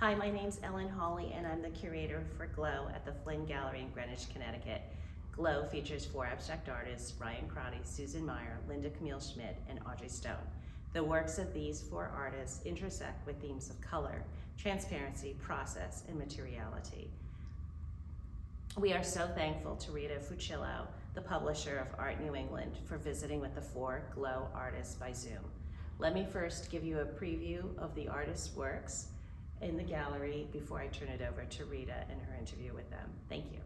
Hi, my name's Ellen Hawley, and I'm the curator for Glow at the Flinn Gallery in Greenwich, Connecticut. Glow features 4 abstract artists: Ryan Crotty, Susan Meyer, Kamille, Schmidt, and Audrey Stone. The works of these 4 artists intersect with themes of color, transparency, process, and materiality. We are so thankful to Rita Fucillo, the publisher of Art New England, for visiting with the 4 Glow artists by Zoom. Let me first give you a preview of the artists' works in the gallery before I turn it over to Rita and her interview with them. Thank you.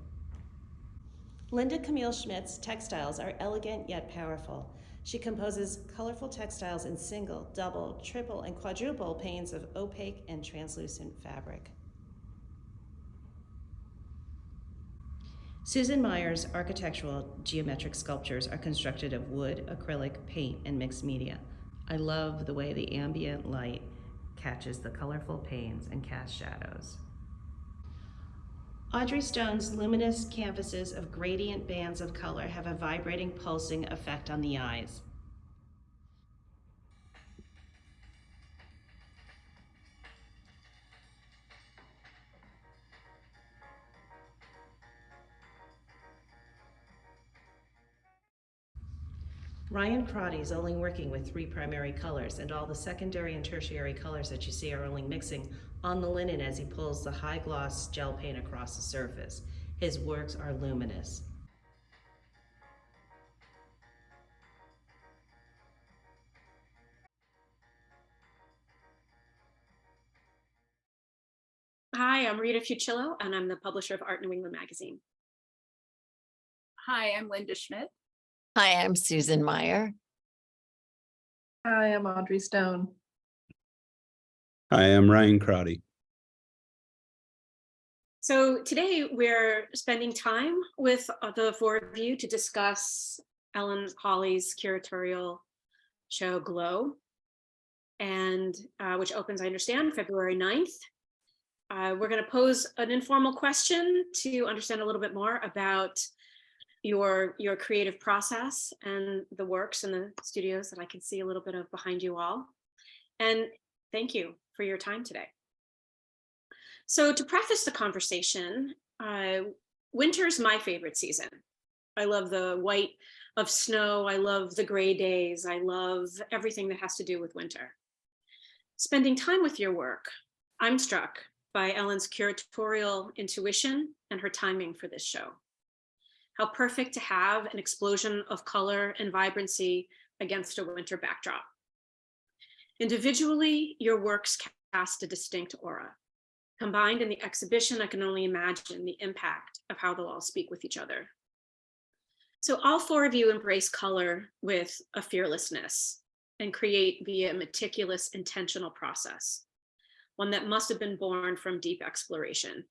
Kamille Schmidt's textiles are elegant yet powerful. She composes colorful textiles in single, double, triple, and quadruple panes of opaque and translucent fabric. Susan Meyer's architectural geometric sculptures are constructed of wood, acrylic, paint, and mixed media. I love the way the ambient light catches the colorful panes and casts shadows. Audrey Stone's luminous canvases of gradient bands of color have a vibrating, pulsing effect on the eyes. Ryan Crotty is only working with 3 primary colors, and all the secondary and tertiary colors that you see are only mixing on the linen as he pulls the high gloss gel paint across the surface. His works are luminous. Hi, I'm Rita Fucillo, and I'm the publisher of Art New England magazine. Hi, I'm Linda Schmidt. Hi, I'm Susan Meyer. Hi, I'm Audrey Stone. Hi, I'm Ryan Crotty. So today we're spending time with the 4 of you to discuss Ellen Hawley's curatorial show Glow, and which opens, I understand, February 9th. We're going to pose an informal question to understand a little bit more about your creative process and the works in the studios that I can see a little bit of behind you all. And thank you for your time today. So to preface the conversation, winter's my favorite season. I love the white of snow. I love the gray days. I love everything that has to do with winter. Spending time with your work, I'm struck by Ellen's curatorial intuition and her timing for this show. How perfect to have an explosion of color and vibrancy against a winter backdrop. Individually, your works cast a distinct aura. Combined in the exhibition, I can only imagine the impact of how they'll all speak with each other. So all 4 of you embrace color with a fearlessness and create via a meticulous, intentional process, one that must have been born from deep exploration.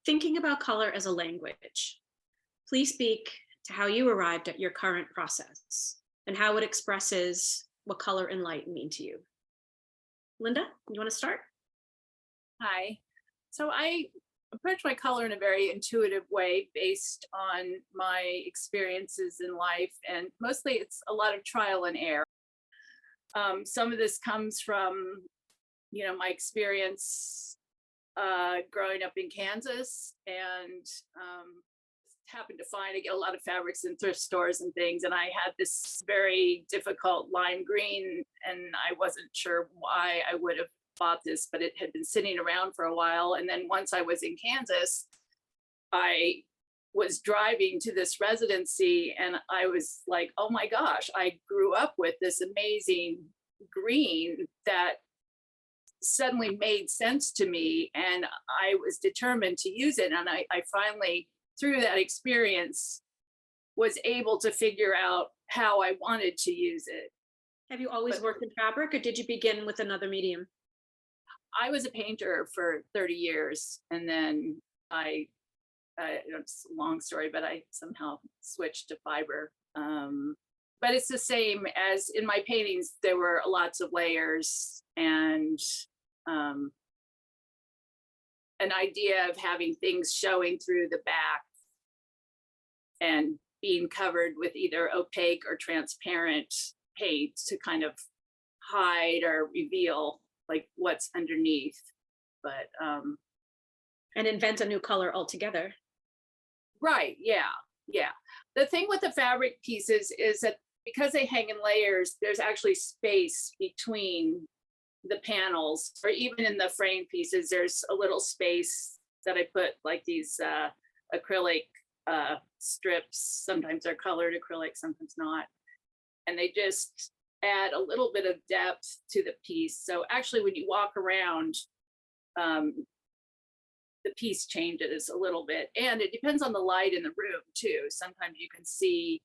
Thinking about color as a language, please speak to how you arrived at your current process and how it expresses what color and light mean to you. Linda, you want to start? Hi. So I approach my color in a very intuitive way based on my experiences in life, and mostly it's a lot of trial and error. Some of this comes from, my experience growing up in Kansas, and happened to I get a lot of fabrics in thrift stores and things, and I had this very difficult lime green, and I wasn't sure why I would have bought this, but it had been sitting around for a while. And then once I was in Kansas, I was driving to this residency, and I was like, oh my gosh, I grew up with this amazing green that suddenly made sense to me, and I was determined to use it. And I finally, through that experience, was able to figure out how I wanted to use it. Have you always worked in fabric, or did you begin with another medium? I was a painter for 30 years, and then it's a long story, but I somehow switched to fiber. But it's the same as in my paintings. There were lots of layers, and an idea of having things showing through the back and being covered with either opaque or transparent paint to kind of hide or reveal like what's underneath. But And invent a new color altogether. Right, yeah, yeah. The thing with the fabric pieces is that because they hang in layers, there's actually space between the panels, or even in the frame pieces, there's a little space that I put like these acrylic strips. Sometimes they're colored acrylic, sometimes not. And they just add a little bit of depth to the piece. So actually when you walk around, the piece changes a little bit, and it depends on the light in the room too. Sometimes you can see,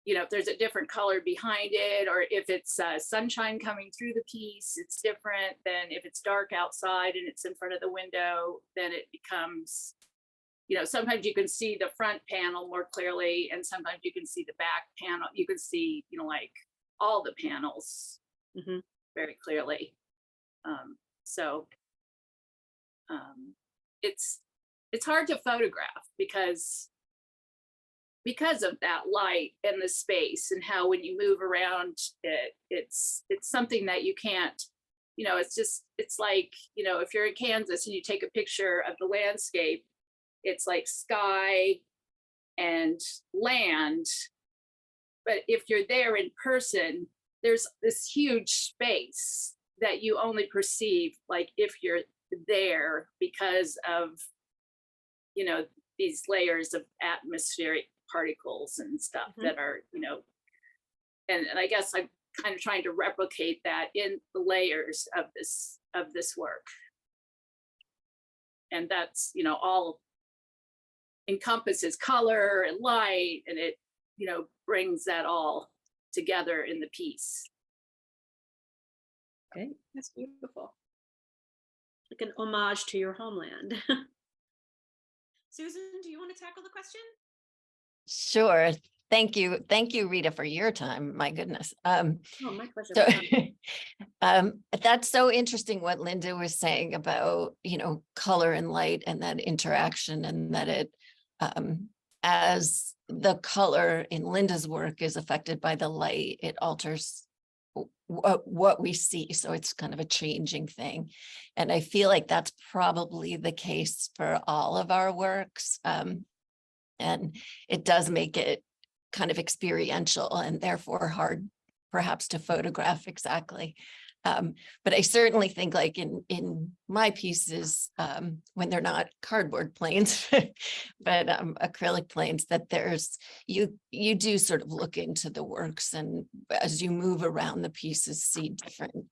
you know, if there's a different color behind it, or if it's sunshine coming through the piece, it's different than if it's dark outside and it's in front of the window, then it becomes, you know, sometimes you can see the front panel more clearly, and sometimes you can see the back panel. You can see, you know, like all the panels very clearly. It's hard to photograph because of that light and the space, and how when you move around it's something that you can't, you know, it's like, you know, if you're in Kansas and you take a picture of the landscape, it's like sky and land, but if you're there in person, there's this huge space that you only perceive like if you're there, because of, you know, these layers of atmospheric particles and stuff that are, you know, and I guess I'm kind of trying to replicate that in the layers of this work. And that's, you know, all encompasses color and light, and it, you know, brings that all together in the piece. Okay, that's beautiful. Like an homage to your homeland. Susan, do you want to tackle the question? Sure. Thank you. Thank you, Rita, for your time. My goodness. Oh, my pleasure. So, that's so interesting what Linda was saying about, you know, color and light and that interaction, and that it, as the color in Linda's work is affected by the light, it alters what we see. So it's kind of a changing thing. And I feel like that's probably the case for all of our works. And it does make it kind of experiential and therefore hard perhaps to photograph exactly. But I certainly think like in my pieces, when they're not cardboard planes, but acrylic planes, that there's, you do sort of look into the works, and as you move around the pieces, see different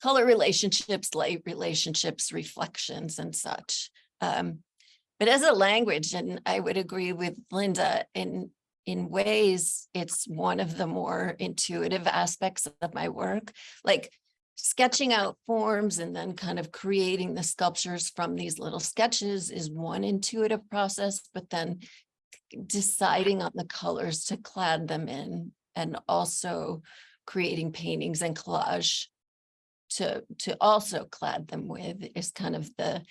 color relationships, light relationships, reflections and such. But as a language, and I would agree with Linda, in ways, it's one of the more intuitive aspects of my work, like sketching out forms and then kind of creating the sculptures from these little sketches is one intuitive process, but then deciding on the colors to clad them in, and also creating paintings and collage to also clad them with, is kind of the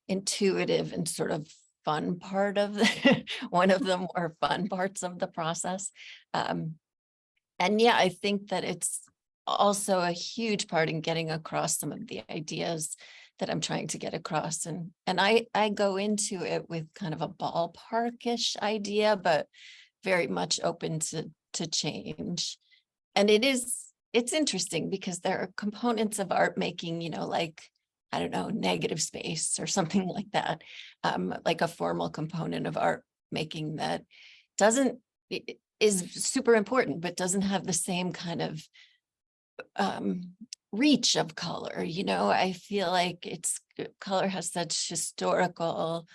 intuitive and sort of fun part of the one of the more fun parts of the process. And yeah, I think that it's also a huge part in getting across some of the ideas that I'm trying to get across. And I go into it with kind of a ballparkish idea, but very much open to change. And it's interesting because there are components of art making, you know, like, I don't know, negative space or something like that, like a formal component of art making that is super important, but doesn't have the same kind of reach of color. You know, I feel like color has such historical,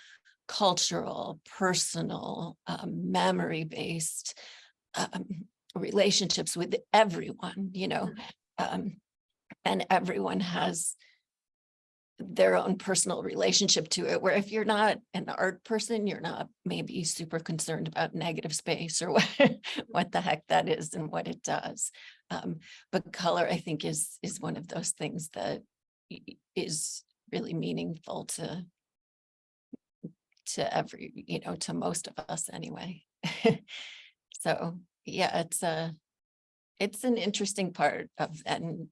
cultural, personal, memory-based relationships with everyone, you know, and everyone has their own personal relationship to it, where if you're not an art person, you're not maybe super concerned about negative space or what the heck that is and what it does. But color, I think, is one of those things that is really meaningful to every, you know, to most of us anyway. So yeah, it's an interesting part of, and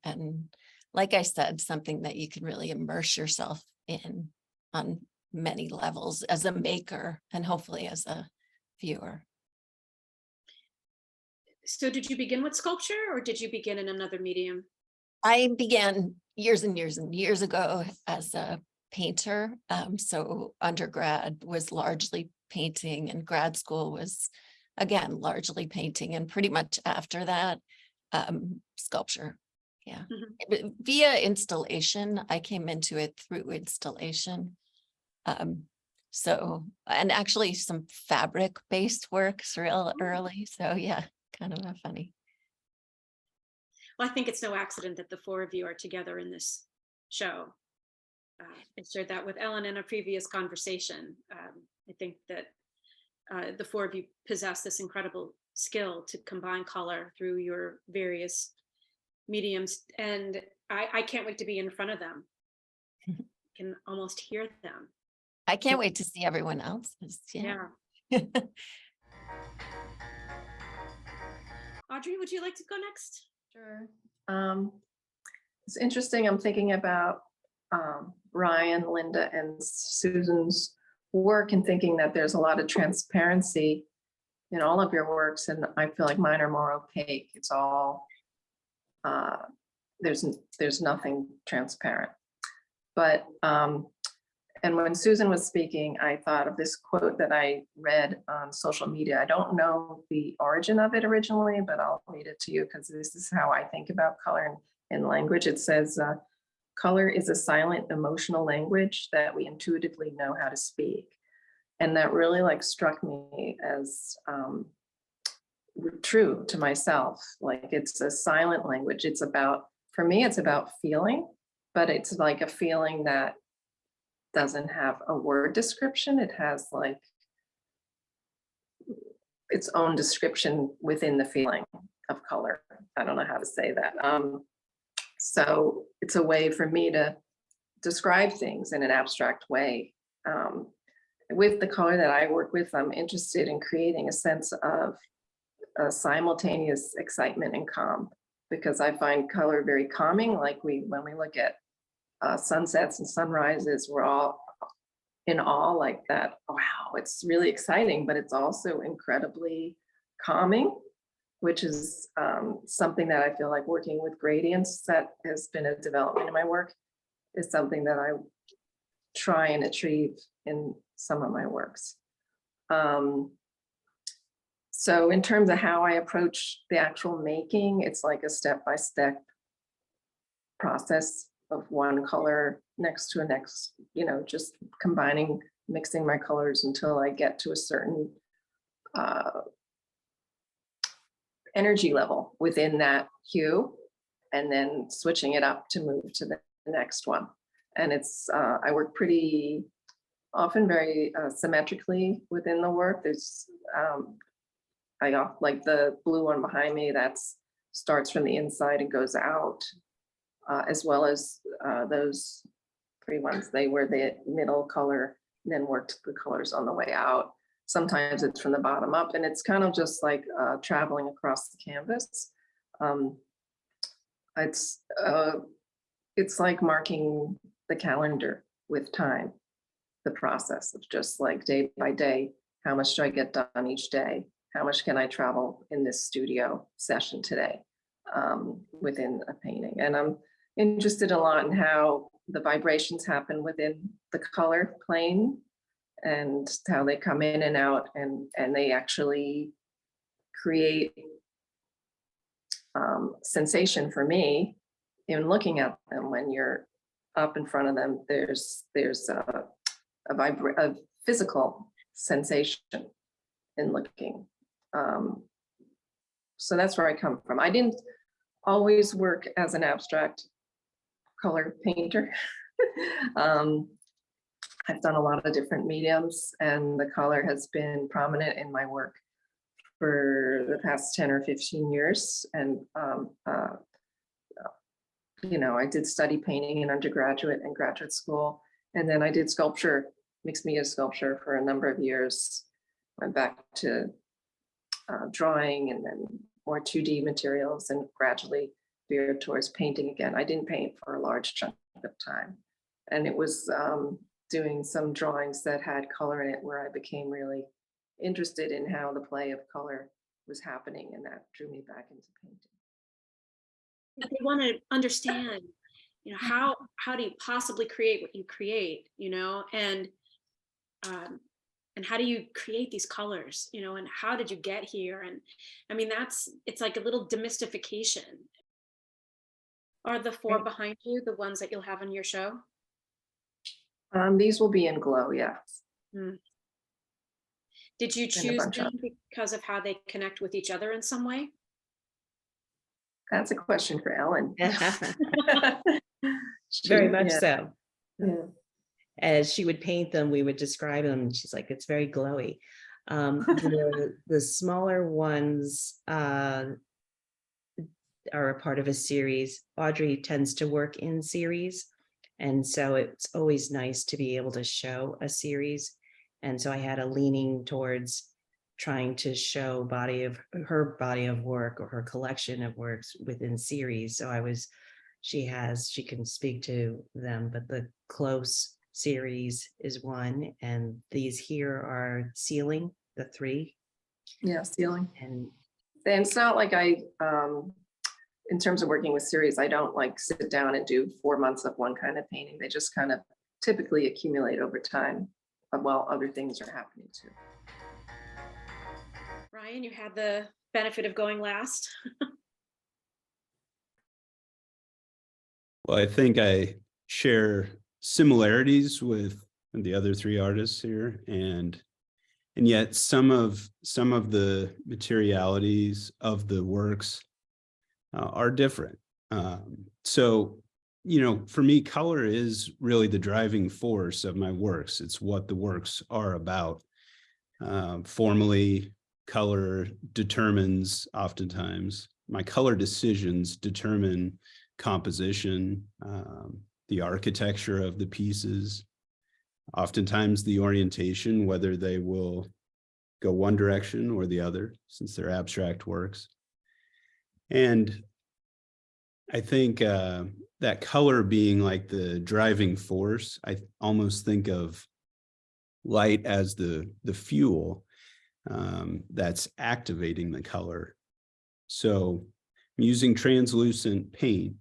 like I said, something that you can really immerse yourself in on many levels as a maker and hopefully as a viewer. So did you begin with sculpture or did you begin in another medium? I began years and years and years ago as a painter. So undergrad was largely painting and grad school was, again, largely painting. And pretty much after that, sculpture. Yeah. But via installation, I came into it through installation. So, and actually some fabric-based works real early. So yeah, kind of funny. Well, I think it's no accident that the four of you are together in this show. I shared that with Ellen in a previous conversation. I think that the four of you possess this incredible skill to combine color through your various mediums. And I can't wait to be in front of them. I can almost hear them. I can't wait to see everyone else's. Yeah. Audrey, would you like to go next? Sure. It's interesting. I'm thinking about Ryan, Linda, and Susan's work and thinking that there's a lot of transparency in all of your works, and I feel like mine are more opaque. It's all there's nothing transparent. But and when Susan was speaking, I thought of this quote that I read on social media. I don't know the origin of it originally, but I'll read it to you because this is how I think about color and language. It says, color is a silent emotional language that we intuitively know how to speak. And that really like struck me as true to myself. Like it's a silent language. It's about, for me, it's about feeling, but it's like a feeling that doesn't have a word description. It has like its own description within the feeling of color. I don't know how to say that. So it's a way for me to describe things in an abstract way. With the color that I work with, I'm interested in creating a sense of a simultaneous excitement and calm, because I find color very calming. Like when we look at sunsets and sunrises, we're all in awe like that. Wow, it's really exciting, but it's also incredibly calming, which is something that I feel like working with gradients, that has been a development in my work, is something that I try and achieve in some of my works. So in terms of how I approach the actual making, it's like a step-by-step process of one color next to a next, just combining, mixing my colors until I get to a certain energy level within that hue, and then switching it up to move to the next one. And it's, I work pretty often very symmetrically within the work. There's, like the blue one behind me, that's starts from the inside and goes out, as well as those three ones. They were the middle color, then worked the colors on the way out. Sometimes it's from the bottom up, and it's kind of just like traveling across the canvas. It's like marking the calendar with time, the process of just like day by day, how much do I get done each day? How much can I travel in this studio session today within a painting? And I'm interested a lot in how the vibrations happen within the color plane and how they come in and out, and they actually create sensation for me in looking at them. When you're up in front of them, there's a physical sensation in looking. So that's where I come from. I didn't always work as an abstract color painter. I've done a lot of different mediums, and the color has been prominent in my work for the past 10 or 15 years. And, I did study painting in undergraduate and graduate school. And then I did sculpture, mixed media sculpture for a number of years. Went back to drawing, and then more 2D materials, and gradually veered towards painting again. I didn't paint for a large chunk of time. And it was doing some drawings that had color in it where I became really interested in how the play of color was happening, and that drew me back into painting. But they want to understand, you know, how do you possibly create what you create, you know, and how do you create these colors, you know, and how did you get here? And I mean, it's like a little demystification. Are the four behind you the ones that you'll have on your show? These will be in glow, yeah. Did you And a choose bunch them of- because of how they connect with each other in some way? That's a question for Ellen. Very much Yeah. so. Yeah. As she would paint them, we would describe them, and she's like, it's very glowy. The smaller ones are a part of a series. Audrey tends to work in series, and so it's always nice to be able to show a series. And so I had a leaning towards trying to show her body of work or her collection of works within series. So she can speak to them, but the close series is one, and these here are ceiling, the 3. Yeah, ceiling. And it's not like I, in terms of working with series, I don't like sit down and do 4 months of one kind of painting. They just kind of typically accumulate over time while other things are happening too. Ryan, you had the benefit of going last. Well, I think I share similarities with the other 3 artists here, and yet some of the materialities of the works are different. So, you know, for me, color is really the driving force of my works. It's what the works are about. Formally, color determines, oftentimes, my color decisions determine composition, the architecture of the pieces, oftentimes the orientation, whether they will go one direction or the other, since they're abstract works. And I think that color being like the driving force, I almost think of light as the fuel that's activating the color. So I'm using translucent paint.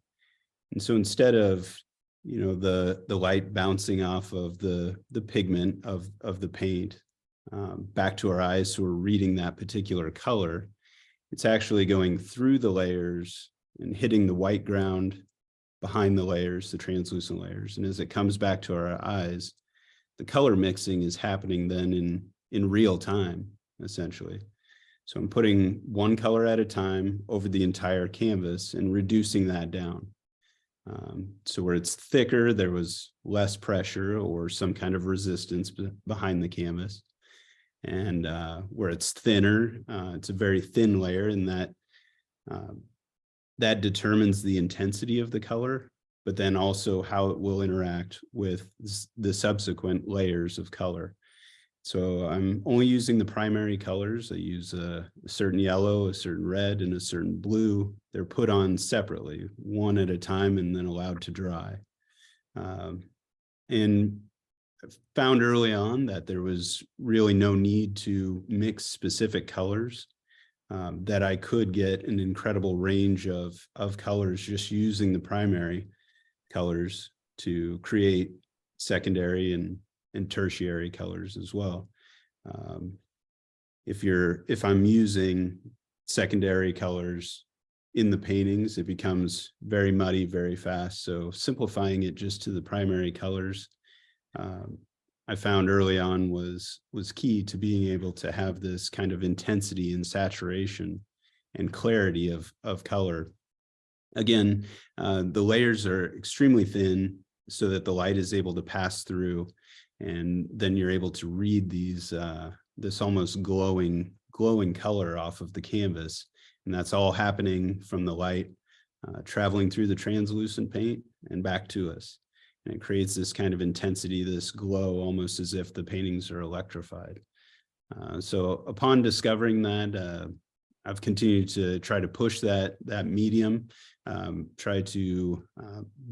And so instead of, you know, the light bouncing off of the pigment of the paint back to our eyes, so we're reading that particular color, it's actually going through the layers and hitting the white ground behind the layers, the translucent layers. And as it comes back to our eyes, the color mixing is happening then in real time, essentially. So I'm putting one color at a time over the entire canvas and reducing that down. So where it's thicker, there was less pressure or some kind of resistance behind the canvas. And where it's thinner, it's a very thin layer, and that determines the intensity of the color, but then also how it will interact with the subsequent layers of color. So I'm only using the primary colors. I use a certain yellow, a certain red, and a certain blue. They're put on separately, one at a time, and then allowed to dry. And I found early on that there was really no need to mix specific colors, that I could get an incredible range of colors just using the primary colors to create secondary and tertiary colors as well. If I'm using secondary colors in the paintings, it becomes very muddy very fast. So simplifying it just to the primary colors, I found early on was key to being able to have this kind of intensity and saturation and clarity of color. Again, the layers are extremely thin so that the light is able to pass through, and then you're able to read these this almost glowing color off of the canvas. And that's all happening from the light traveling through the translucent paint and back to us. And it creates this kind of intensity, this glow, almost as if the paintings are electrified. So upon discovering that, I've continued to try to push that medium, try to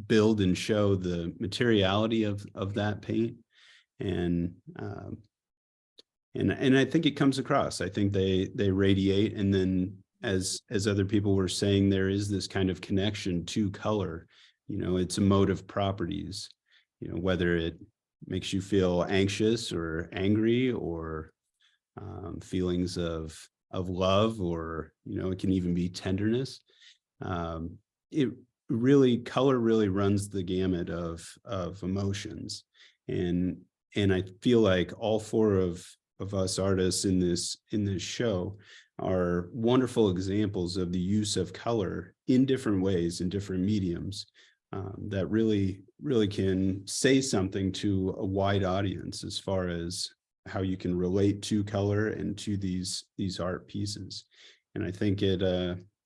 build and show the materiality of that paint, and I think it comes across. I think they radiate, and then as other people were saying, there is this kind of connection to color. You know, its emotive properties. You know, whether it makes you feel anxious or angry, or feelings of love, or, you know, it can even be tenderness. It really, color really runs the gamut of emotions, and I feel like all four of us artists in this show are wonderful examples of the use of color in different ways, in different mediums, that really can say something to a wide audience as far as how you can relate to color and to these art pieces. And I think it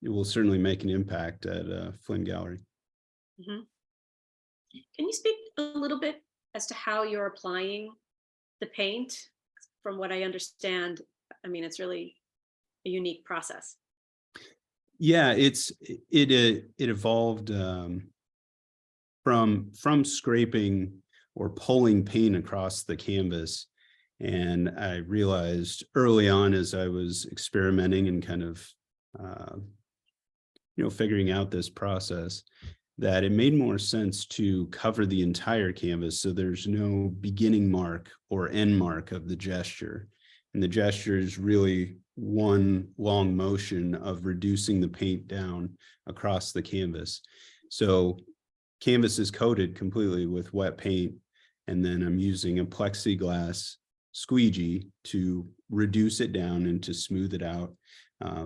will certainly make an impact at Flinn Gallery. Mm-hmm. Can you speak a little bit as to how you're applying the paint? From what I understand, I mean, it's really a unique process. Yeah, it evolved from scraping or pulling paint across the canvas. And I realized early on, as I was experimenting and kind of, figuring out this process, that it made more sense to cover the entire canvas so there's no beginning mark or end mark of the gesture. And the gesture is really one long motion of reducing the paint down across the canvas. So canvas is coated completely with wet paint, and then I'm using a plexiglass squeegee to reduce it down and to smooth it out,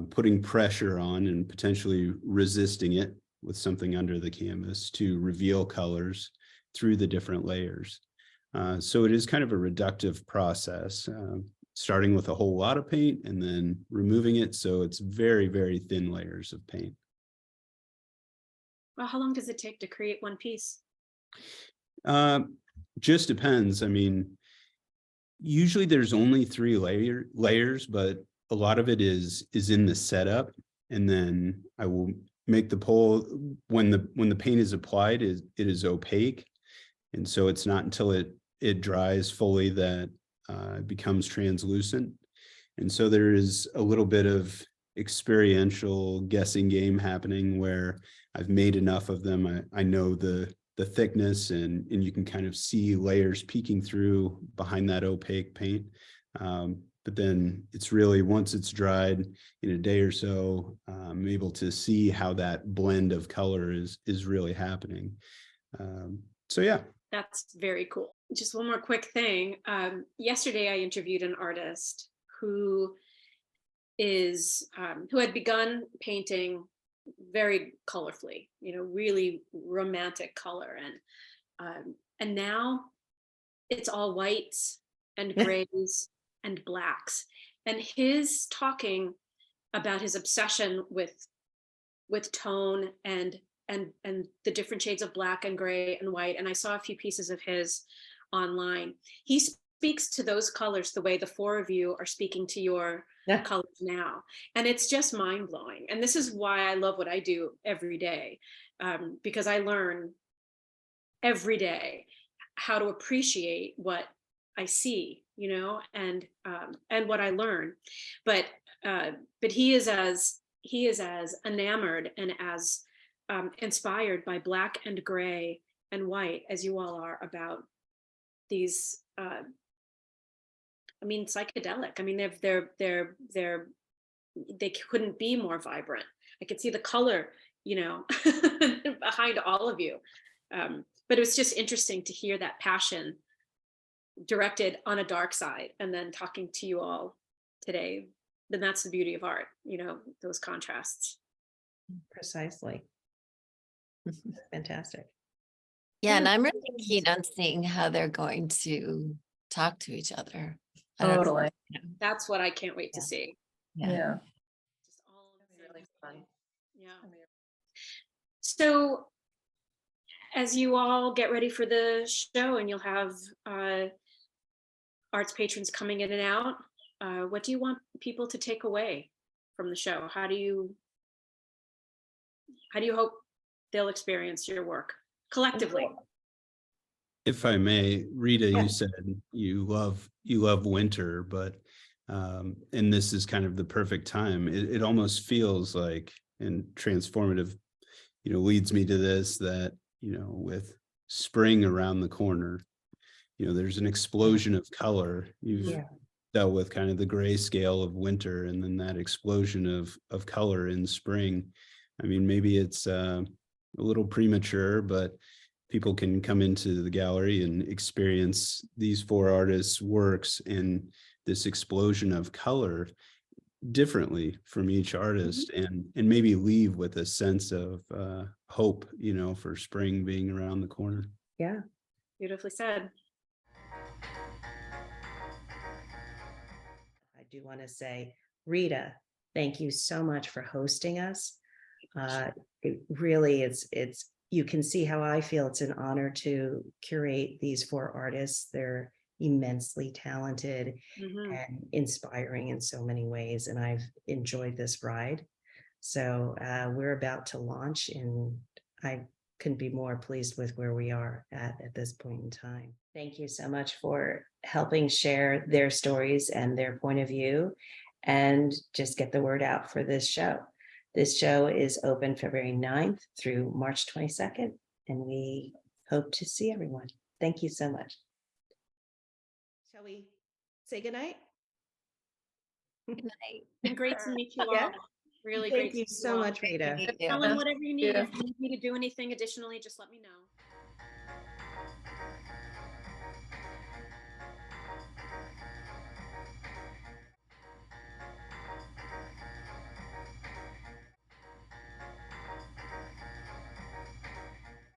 putting pressure on and potentially resisting it with something under the canvas to reveal colors through the different layers. So it is kind of a reductive process, starting with a whole lot of paint and then removing it. So it's very, very thin layers of paint. Well, how long does it take to create one piece? Just depends. I mean, usually there's only 3 layers, but a lot of it is in the setup. And then I will make the pole when the paint is applied, it is opaque. And so it's not until it dries fully that it becomes translucent. And so there is a little bit of experiential guessing game happening where I've made enough of them. I know the thickness, and you can kind of see layers peeking through behind that opaque paint. But then it's really, once it's dried in a day or so, I'm able to see how that blend of color is really happening. So yeah. That's very cool. Just one more quick thing. Yesterday I interviewed an artist who had begun painting very colorfully, really romantic color, and now it's all whites and grays and blacks. And his talking about his obsession with tone and the different shades of black and gray and white. And I saw a few pieces of his online. He speaks to those colors the way the 4 of you are speaking to your colors now. And it's just mind blowing. And this is why I love what I do every day, because I learn every day how to appreciate what I see, and what I learn. But he is as enamored and as inspired by black and gray and white as you all are about these. Psychedelic. I mean, they couldn't be more vibrant. I could see the color, behind all of you. But it was just interesting to hear that passion directed on a dark side, and then talking to you all today. Then that's the beauty of art, those contrasts. Precisely. Fantastic. Yeah, and I'm really keen on seeing how they're going to talk to each other. Totally. That's what I can't wait to see. Yeah. Just all of It's really fun. Yeah. So as you all get ready for the show, and you'll have arts patrons coming in and out, what do you want people to take away from the show? How do you hope they'll experience your work collectively? If I may, Rita, Yeah. you said you love winter, but and this is kind of the perfect time. It almost feels like, and transformative, leads me to this, that, with spring around the corner, there's an explosion of color. You've Yeah. dealt with kind of the grayscale of winter, and then that explosion of color in spring. I mean, maybe it's a little premature, but people can come into the gallery and experience these 4 artists' works and this explosion of color differently from each artist, and maybe leave with a sense of hope, for spring being around the corner. Yeah. Beautifully said. I do want to say, Rita, thank you so much for hosting us. It really is, you can see how I feel. It's an honor to curate these 4 artists. They're immensely talented Mhm. and inspiring in so many ways, and I've enjoyed this ride. So we're about to launch, and I couldn't be more pleased with where we are at this point in time. Thank you so much for helping share their stories and their point of view, and just get the word out for this show. This show is open February 9th through March 22nd, and we hope to see everyone. Thank you so much. Shall we say goodnight? Good night. Been great to meet you all. Yeah. Really Thank great. you to meet so all. much, Rita. Thank you. Ellen, whatever you need, Yeah. if you need me to do anything additionally, just let me know.